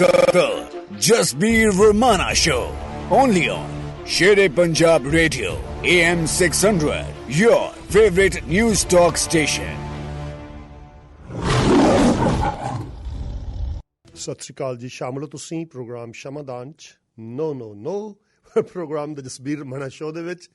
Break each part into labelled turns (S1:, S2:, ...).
S1: The Jasbir Romana Show. Only on Shere Punjab Radio. AM 600. Your favorite news talk station.
S2: ਸਤਿ ਸ਼੍ਰੀ ਅਕਾਲ ਜੀ। ਸ਼ਾਮਲ ਹੋ ਤੁਸੀਂ ਪ੍ਰੋਗਰਾਮ ਸ਼ਮਾਦਾਨ 'ਚ ਨੋ ਪ੍ਰੋਗਰਾਮ ਦਾ ਜਸਬੀਰ ਰਮਾਣਾ ਸ਼ੋਅ ਦੇ ਵਿੱਚ।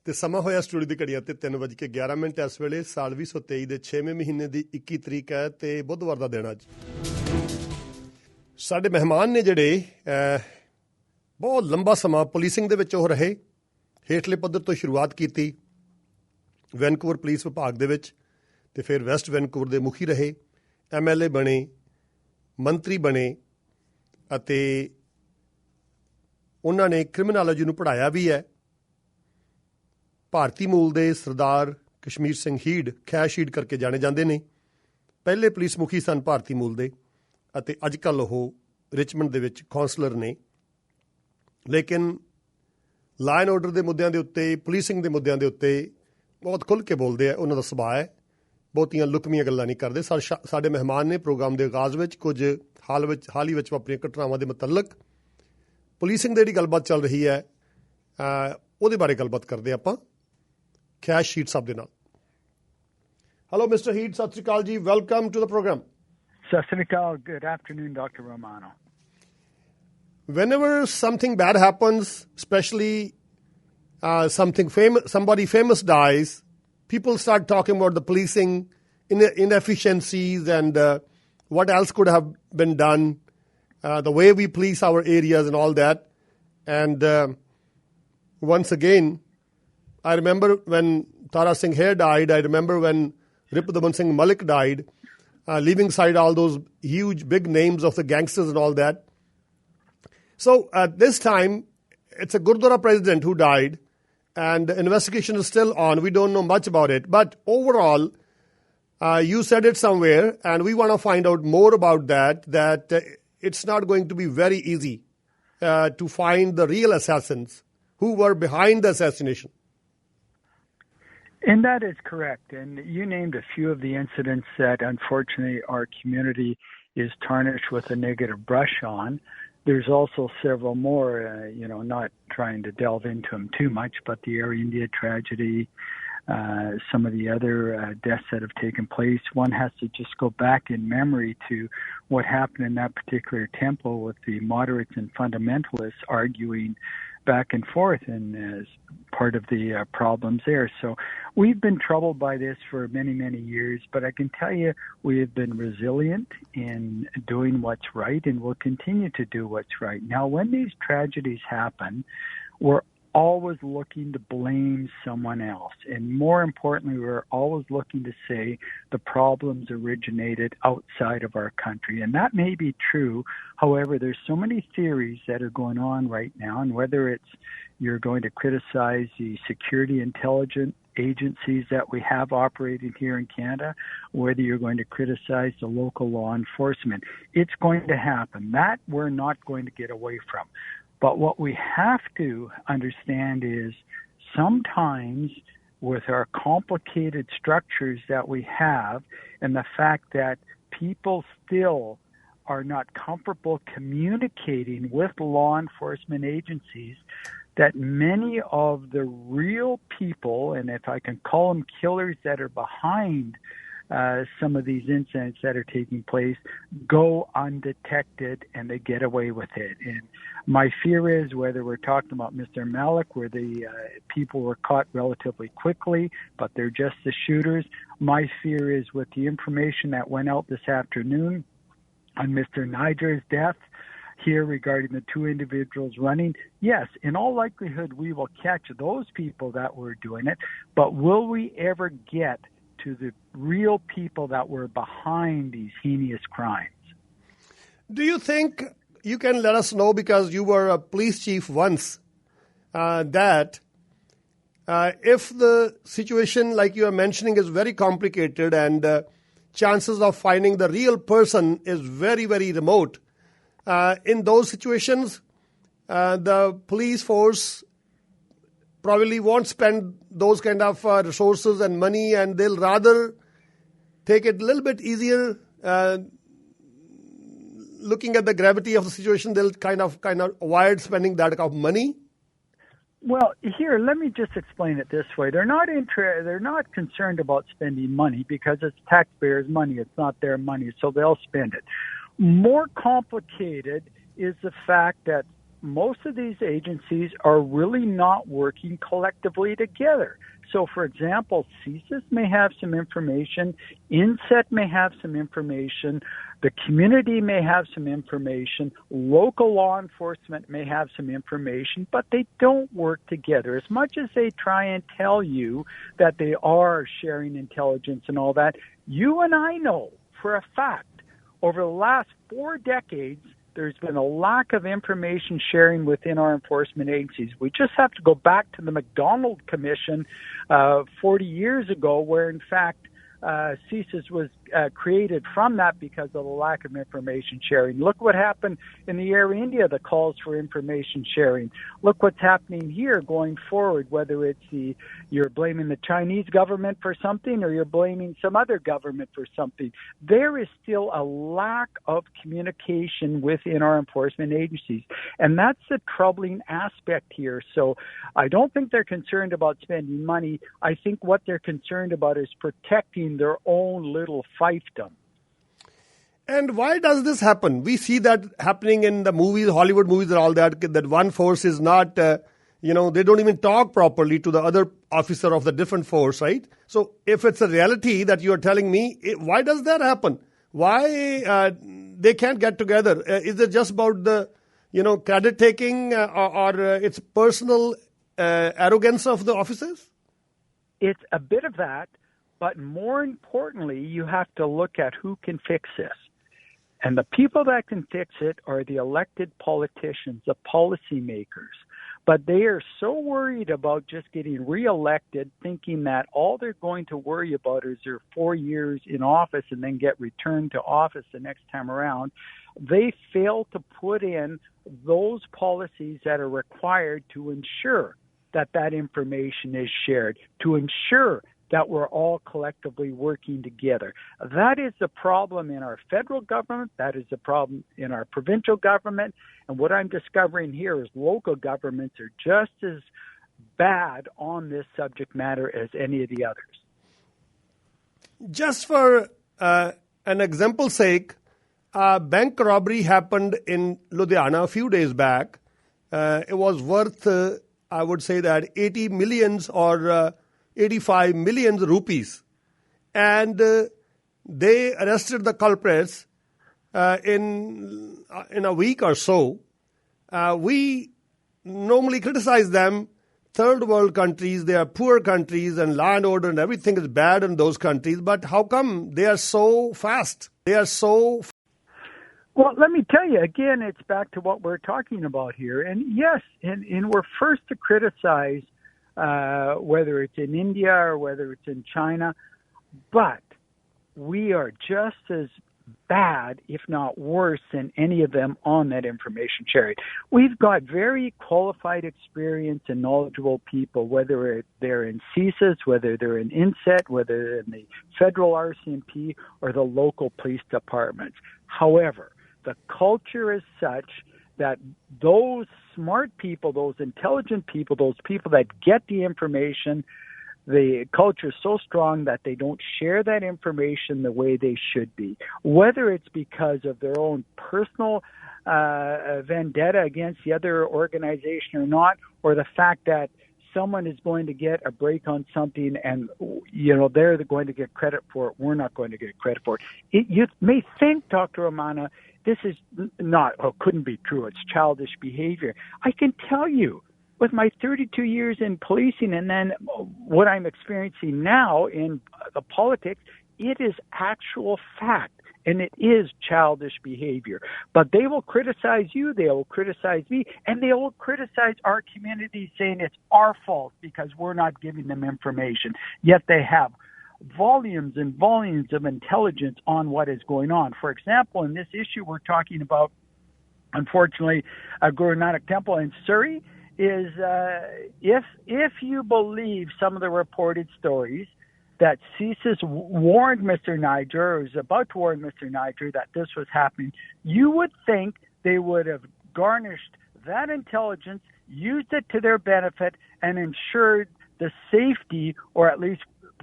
S2: ਤੇ ਸਮਾਂ ਹੋਇਆ ਸਟੂਡੀਓ ਦੀ ਘੜੀਆਂ ਤੇ 3:11 ਇਸ ਵੇਲੇ ਸਾਲ 2023 ਦੇ 6ਵੇਂ ਮਹੀਨੇ ਦੀ 21 ਤਰੀਕ ਹੈ ਤੇ ਬੁੱਧਵਾਰ ਦਾ ਦਿਨ ਅੱਜ। ਸਾਡੇ ਮਹਿਮਾਨ ਨੇ ਜਿਹੜੇ ਬਹੁਤ ਲੰਬਾ ਸਮਾਂ ਪੁਲਿਸਿੰਗ ਦੇ ਵਿੱਚ ਉਹ ਰਹੇ। ਹੇਠਲੇ ਪੱਧਰ ਤੋਂ ਸ਼ੁਰੂਆਤ ਕੀਤੀ ਵੈਨਕੂਵਰ ਪੁਲਿਸ ਵਿਭਾਗ ਦੇ ਵਿੱਚ ਤੇ ਫਿਰ ਵੈਸਟ ਵੈਨਕੂਵਰ ਦੇ ਮੁਖੀ ਰਹੇ, MLA ਬਣੇ, ਮੰਤਰੀ ਬਣੇ ਅਤੇ ਉਹਨਾਂ ਨੇ ਕ੍ਰਿਮੀਨੋਲੋਜੀ ਨੂੰ ਪੜ੍ਹਾਇਆ ਵੀ ਹੈ। ਭਾਰਤੀ ਮੂਲ ਦੇ ਸਰਦਾਰ ਕਸ਼ਮੀਰ ਸਿੰਘ ਹੀਡ, ਖੈਸ਼ ਹੀਡ ਕਰਕੇ ਜਾਣੇ ਜਾਂਦੇ ਨੇ। ਪਹਿਲੇ ਪੁਲਿਸ ਮੁਖੀ ਸਨ ਭਾਰਤੀ ਮੂਲ ਦੇ ਅਤੇ ਅੱਜ ਕੱਲ੍ਹ ਉਹ ਰਿਚਮੰਡ ਦੇ ਵਿੱਚ ਕੌਂਸਲਰ ਨੇ। ਲੇਕਿਨ ਲਾਅ ਐਂਡ ਆਰਡਰ ਦੇ ਮੁੱਦਿਆਂ ਦੇ ਉੱਤੇ, ਪੁਲਿਸਿੰਗ ਦੇ ਮੁੱਦਿਆਂ ਦੇ ਉੱਤੇ ਬਹੁਤ ਖੁੱਲ੍ਹ ਕੇ ਬੋਲਦੇ ਆ। ਉਹਨਾਂ ਦਾ ਸੁਭਾਅ ਹੈ, ਬਹੁਤੀਆਂ ਲੁਕਵੀਆਂ ਗੱਲਾਂ ਨਹੀਂ ਕਰਦੇ। ਸਾਡੇ ਮਹਿਮਾਨ ਨੇ ਪ੍ਰੋਗਰਾਮ ਦੇ ਆਗਾਜ਼ ਵਿੱਚ ਕੁਝ ਹਾਲ ਹੀ ਵਿੱਚ ਵਾਪਰੀਆਂ ਘਟਨਾਵਾਂ ਦੇ ਮੁਤਲਕ ਪੁਲਿਸਿੰਗ ਦੀ ਜਿਹੜੀ ਗੱਲਬਾਤ ਚੱਲ ਰਹੀ ਹੈ ਉਹਦੇ ਬਾਰੇ ਗੱਲਬਾਤ ਕਰਦੇ ਆਪਾਂ ਖੈਸ਼ ਹੀਡ ਸਾਹਿਬ ਦੇ ਨਾਲ। ਹੈਲੋ ਮਿਸਟਰ ਹੀਡ, ਸਤਿ ਸ਼੍ਰੀ ਅਕਾਲ ਜੀ। Welcome to the programme.
S3: ਸਤਿ ਸ਼੍ਰੀ ਅਕਾਲ। Good afternoon, Dr. Romana.
S2: Whenever something bad happens, especially somebody famous dies, people start talking about the policing inefficiencies and what else could have been done, the way we police our areas and all that. And once again, I remember when Tara Singh Hair died. I remember when Ripudaman Singh Malik died, leaving aside all those huge big names of the gangsters and all that. So at this time, it's a Gurdwara president who died, and the investigation is still on. We don't know much about it. But overall, you said it somewhere, and we want to find out more about that it's not going to be very easy to find the real assassins who were behind the assassination.
S3: And that is correct. And you named a few of the incidents that, unfortunately, our community is tarnished with a negative brush on. There's also several more, not trying to delve into them too much, but the Air India tragedy, some of the other deaths that have taken place. One has to just go back in memory to what happened in that particular temple with the moderates and fundamentalists arguing back and forth, and as part of the problems there. So we've been troubled by this for many, many years, but I can tell you we have been resilient in doing what's right, and we'll continue to do what's right. Now, when these tragedies happen, we're always looking to blame someone else. And more importantly, we're always looking to say the problems originated outside of our country. And that may be true. However, there's so many theories that are going on right now. And whether it's you're going to criticize the security intelligence agencies that we have operating here in Canada, whether you're going to criticize the local law enforcement, it's going to happen. That we're not going to get away from. But what we have to understand is sometimes with our complicated structures that we have and the fact that people still are not comfortable communicating with law enforcement agencies, that many of the real people, and if I can call them killers that are behind some of these incidents that are taking place, go undetected and they get away with it. And my fear is, whether we're talking about Mr. Malik, where the people were caught relatively quickly, but they're just the shooters, my fear is with the information that went out this afternoon on Mr. Niger's death here regarding the two individuals running, yes, in all likelihood we will catch those people that were doing it, but will we ever get to the real people that were behind these heinous crimes?
S2: Do you think you can let us know, because you were a police chief once, that if the situation like you are mentioning is very complicated and chances of finding the real person is very, very remote, in those situations, the police force probably won't spend those kind of resources and money, and they'll rather take it a little bit easier, looking at the gravity of the situation, they'll kind of avoid spending that kind of money?
S3: Well, here, let me just explain it this way. They're not concerned about spending money because it's taxpayers' money. It's not their money, so they'll spend it. More complicated is the fact that most of these agencies are really not working collectively together. So, for example, CSIS may have some information, INSET may have some information, the community may have some information, local law enforcement may have some information, but they don't work together. As much as they try and tell you that they are sharing intelligence and all that, you and I know for a fact, over the last 4 decades, there's been a lack of information sharing within our enforcement agencies. We just have to go back to the MacDonald Commission 40 years ago, where, in fact, CSIS was created from that because of the lack of information sharing. Look what happened in the Air India, the calls for information sharing. Look what's happening here going forward, whether it's you're blaming the Chinese government for something or you're blaming some other government for something. There is still a lack of communication within our enforcement agencies, and that's the troubling aspect here. So I don't think they're concerned about spending money. I think what they're concerned about is protecting their own little fiefdom.
S2: And why does this happen? We see that happening in the movies, Hollywood movies and all that one force is not, they don't even talk properly to the other officer of the different force, right? So if it's a reality that you are telling me, why does that happen? Why they can't get together? Is it just about the, credit taking or it's personal arrogance of the officers?
S3: It's a bit of that. But more importantly, you have to look at who can fix this. And the people that can fix it are the elected politicians, the policymakers. But they are so worried about just getting reelected, thinking that all they're going to worry about is their 4 years in office and then get returned to office the next time around. They fail to put in those policies that are required to ensure that that information is shared, to ensure that we're all collectively working together. That is the problem in our federal government. That is the problem in our provincial government. And what I'm discovering here is local governments are just as bad on this subject matter as any of the others.
S2: Just for an example's sake, a bank robbery happened in Ludhiana a few days back. It was worth, I would say that 80 millions or 85 million rupees. And they arrested the culprits in a week or so. We normally criticize them. Third world countries, they are poor countries and land order and everything is bad in those countries. But how come they are so fast?
S3: Well, let me tell you, again, it's back to what we're talking about here. And yes, and we're first to criticize whether it's in India or whether it's in China, but we are just as bad, if not worse, than any of them on that information sharing. We've got very qualified, experienced, and knowledgeable people, whether they're in CSIS, whether they're in INSET, whether they're in the federal RCMP or the local police departments. However, the culture is such that those smart people, those intelligent people, those people that get the information, the culture is so strong that they don't share that information the way they should be. Whether it's because of their own personal vendetta against the other organization or not, or the fact that someone is going to get a break on something and, they're going to get credit for it, we're not going to get credit for it. You may think, Dr. Romana, this is couldn't be true. It's childish behavior. I can tell you, with my 32 years in policing and then what I'm experiencing now in the politics, it is actual fact, and it is childish behavior. But they will criticize you, they will criticize me, and they will criticize our community, saying it's our fault because we're not giving them information. Yet they have volumes and volumes of intelligence on what is going on. For example, in this issue we're talking about, unfortunately, a Guru Nanak temple in Surrey, is if you believe some of the reported stories, that CSIS warned Mr. Niger, or was about to warn Mr. Niger that this was happening, you would think they would have garnished that intelligence, used it to their benefit, and ensured the safety, or at least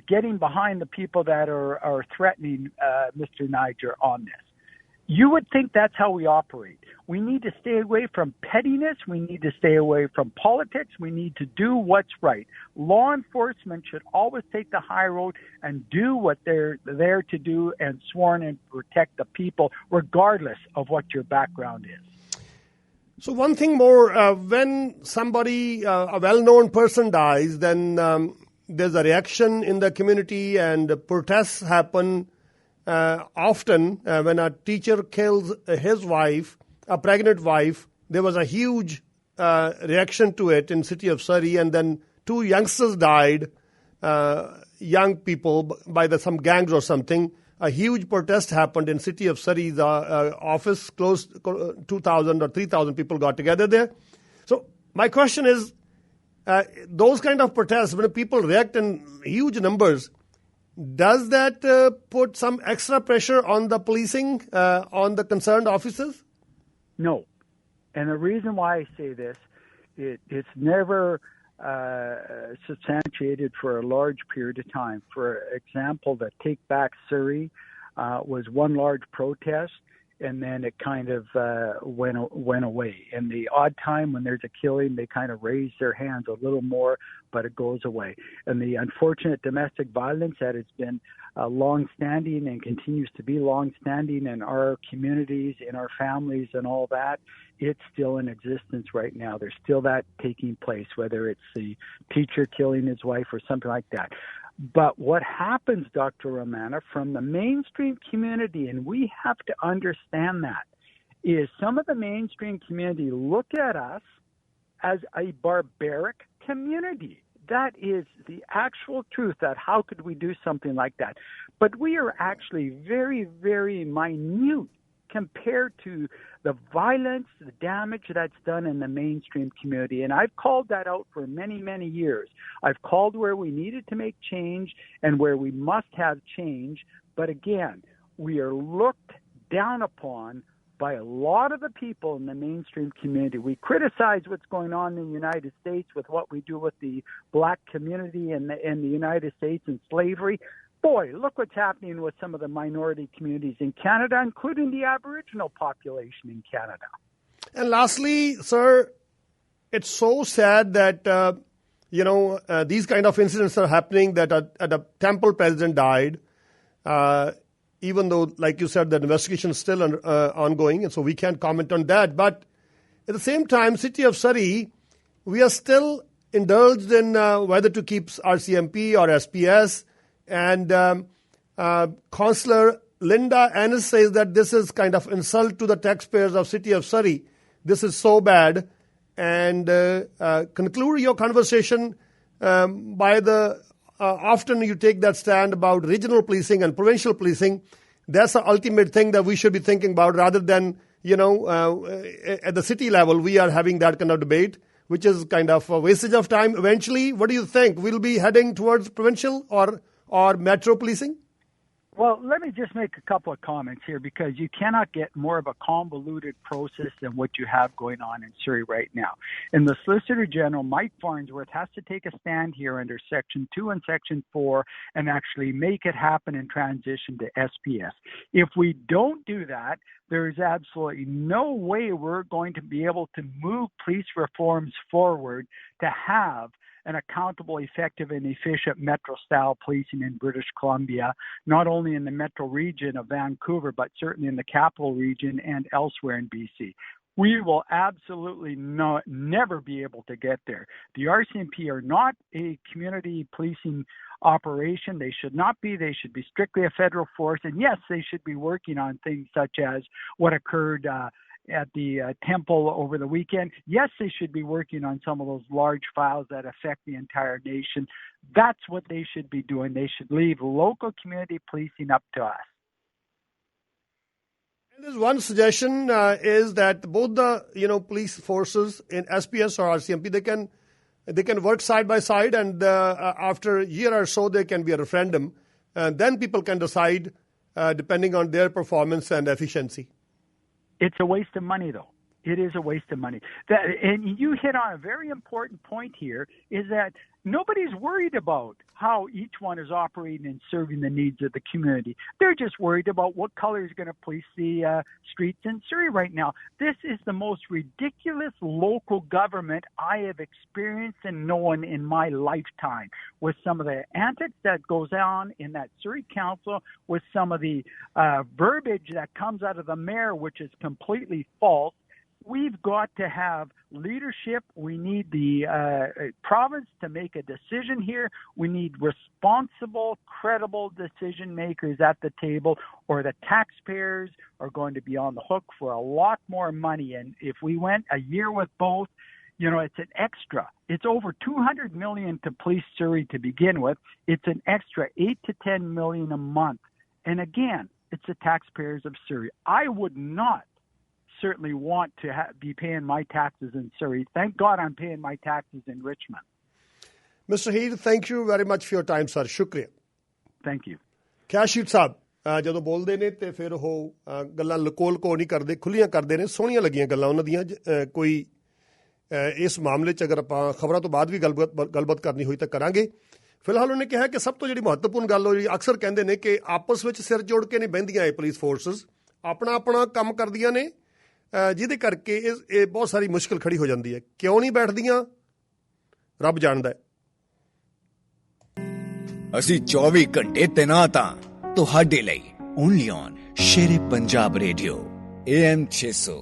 S3: getting behind the people that are threatening Mr. Niger on this. You would think that's how we operate. We need to stay away from pettiness. We need to stay away from politics. We need to do what's right. Law enforcement should always take the high road and do what they're there to do and sworn and protect the people, regardless of what your background is.
S2: So one thing more, when somebody, a well-known person dies, then there's a reaction in the community and protests happen. Often, when a teacher kills his wife, a pregnant wife, there was a huge reaction to it in city of Surrey, and then 2 youngsters died, young people, by some gangs or something. A huge protest happened in city of Surrey. The office closed, 2,000 or 3,000 people got together there. So my question is, those kind of protests, when people react in huge numbers, does that put some extra pressure on the policing, on the concerned officers?
S3: No. And the reason why I say this, it's never substantiated for a large period of time. For example, the Take Back Surrey was one large protest, and then it kind of went away. And the odd time when there's a killing, they kind of raise their hands a little more, but it goes away. And the unfortunate domestic violence that has been long-standing and continues to be long-standing in our communities, in our families and all that, it's still in existence right now. There's still that taking place, whether it's the teacher killing his wife or something like that. But what happens, Dr. Romana, from the mainstream community, and we have to understand that, is some of the mainstream community look at us as a barbaric community. That is the actual truth, that how could we do something like that? But we are actually very, very minute compared to the violence, the damage that's done in the mainstream community. And I've called that out for many, many years. I've called where we needed to make change and where we must have change. But again, we are looked down upon by a lot of the people in the mainstream community. We criticize what's going on in the United States with what we do with the black community in the United States and slavery. Boy, look what's happening with some of the minority communities in Canada, including the Aboriginal population in Canada.
S2: And lastly, sir, it's so sad that, these kind of incidents are happening, that a temple president died, even though, like you said, the investigation is still ongoing, and so we can't comment on that. But at the same time, City of Surrey, we are still indulged in whether to keep RCMP or SPS. And Councillor Linda Annis says that this is kind of insult to the taxpayers of City of Surrey. This is so bad. And conclude your conversation by the often you take that stand about regional policing and provincial policing. That's the ultimate thing that we should be thinking about, rather than, at the city level, we are having that kind of debate, which is kind of a wastage of time. Eventually, what do you think? We'll be heading towards provincial or metro policing?
S3: Well, let me just make a couple of comments here, because you cannot get more of a convoluted process than what you have going on in Surrey right now. And the Solicitor General, Mike Farnsworth, has to take a stand here under Section 2 and Section 4 and actually make it happen and transition to SPS. If we don't do that, there is absolutely no way we're going to be able to move police reforms forward to have an accountable, effective, and efficient metro-style policing in British Columbia, not only in the metro region of Vancouver, but certainly in the capital region and elsewhere in BC. We will absolutely never be able to get there. The RCMP are not a community policing operation. They should not be. They should be strictly a federal force. And yes, they should be working on things such as what occurred at the temple over the weekend. Yes, they should be working on some of those large files that affect the entire nation. That's what they should be doing. They should leave local community policing up to us.
S2: And there's one suggestion is that both the police forces in SPS or RCMP, they can they can work side by side, and after a year or so, there can be a referendum. And then people can decide, depending on their performance and efficiency.
S3: It's a waste of money, though. It is a waste of money. And you hit on a very important point here, is that nobody's worried about how each one is operating and serving the needs of the community. They're just worried about what color is going to police the streets in Surrey right now. This is the most ridiculous local government I have experienced and known in my lifetime, with some of the antics that goes on in that Surrey Council, with some of the verbiage that comes out of the mayor, which is completely false. We've got to have leadership. We need the province to make a decision here. We need responsible, credible decision makers at the table, or the taxpayers are going to be on the hook for a lot more money. And if we went a year with both, it's an extra. It's over $200 million to police Surrey to begin with. It's an extra $8 to $10 million a month. And again, it's the taxpayers of Surrey. I would not certainly want to be paying my taxes in Surrey. Thank God I'm paying my taxes in Richmond.
S2: Mr. Heed, thank you very much for your time, sir. Shukriya.
S3: Thank you.
S2: Kashid ਸਾਹਿਬ ਜਦੋਂ ਬੋਲਦੇ ਨੇ ਤੇ ਫਿਰ ਉਹ ਗੱਲਾਂ ਲਕੋਲ ਕੋ ਨਹੀਂ ਕਰਦੇ, ਖੁੱਲੀਆਂ ਕਰਦੇ ਨੇ। ਸੋਹਣੀਆਂ ਲੱਗੀਆਂ ਗੱਲਾਂ ਉਹਨਾਂ ਦੀਆਂ। ਕੋਈ ਇਸ ਮਾਮਲੇ 'ਚ ਅਗਰ ਆਪਾਂ ਖਬਰਾਂ ਤੋਂ ਬਾਅਦ ਵੀ ਗੱਲਬਾਤ ਕਰਨੀ ਹੋਈ ਤਾਂ ਕਰਾਂਗੇ। ਫਿਲਹਾਲ ਉਹਨੇ ਕਿਹਾ ਕਿ ਸਭ ਤੋਂ ਜਿਹੜੀ ਮਹੱਤਵਪੂਰਨ ਗੱਲ ਹੋਈ, ਅਕਸਰ ਕਹਿੰਦੇ ਨੇ ਕਿ ਆਪਸ ਵਿੱਚ ਸਿਰ ਜੋੜ ਕੇ ਨਹੀਂ ਬਹਿੰਦੀਆਂ ਇਹ ਪੁਲਿਸ ਫੋਰਸਿਸ, ਆਪਣਾ ਆਪਣਾ ਕੰਮ ਕਰਦੀਆਂ ਨੇ, ਜਿਹਦੇ ਕਰਕੇ ਇਹ ਬਹੁਤ ਸਾਰੀ ਮੁਸ਼ਕਿਲ ਖੜੀ ਹੋ ਜਾਂਦੀ ਹੈ। ਕਿਉਂ ਨਹੀਂ ਬੈਠਦੀਆਂ, ਰੱਬ ਜਾਣਦਾ ਹੈ।
S1: ਅਸੀਂ 24 ਘੰਟੇ ਤੈਨਾਤ ਹਾਂ ਤੁਹਾਡੇ ਲਈ, only on Shere Punjab radio AM 600।